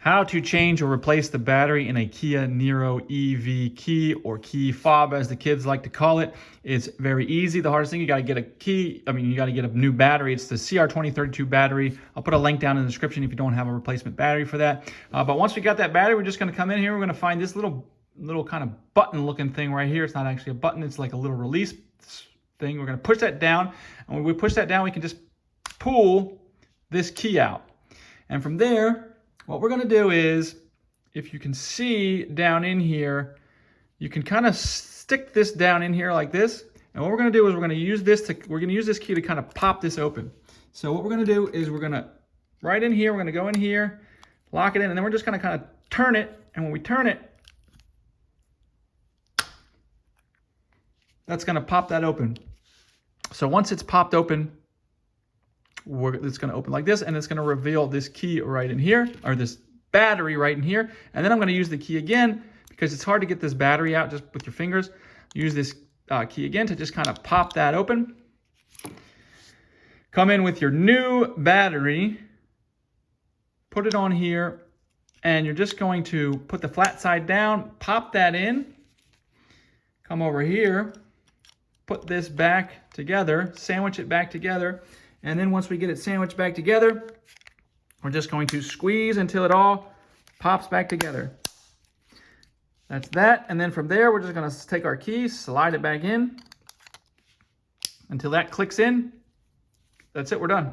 How to change or replace the battery in a Kia Niro EV key, or key fob as the kids like to call it. It's very easy. The hardest thing, you got to get a key. You got to get a new battery. It's the CR2032 battery. I'll put a link down in the description if you don't have a replacement battery for that. But once we got that battery, we're just going to come in here. We're going to find this little kind of button looking thing right here. It's not actually a button. It's like a little release thing. We're going to push that down. And when we push that down, we can just pull this key out. And from there, what we're going to do is, if you can see down in here, you can kind of stick this down in here like this. And what we're going to do is we're going to use this key to kind of pop this open. So what we're going to do is we're going to, right in here, we're going to go in here, lock it in, and then we're just going to kind of turn it. And when we turn it, that's going to pop that open. So once it's popped open, it's going to open like this, and it's going to reveal this key right in here, or this battery right in here. And then I'm going to use the key again, because it's hard to get this battery out just with your fingers. Use this key again to just kind of pop that open. Come in with your new battery, put it on here, and you're just going to put the flat side down, pop that in, come over here, put this back together, sandwich it back together. And then once we get it sandwiched back together, we're just going to squeeze until it all pops back together. That's that. And then from there, we're just going to take our key, slide it back in until that clicks in. That's it, we're done.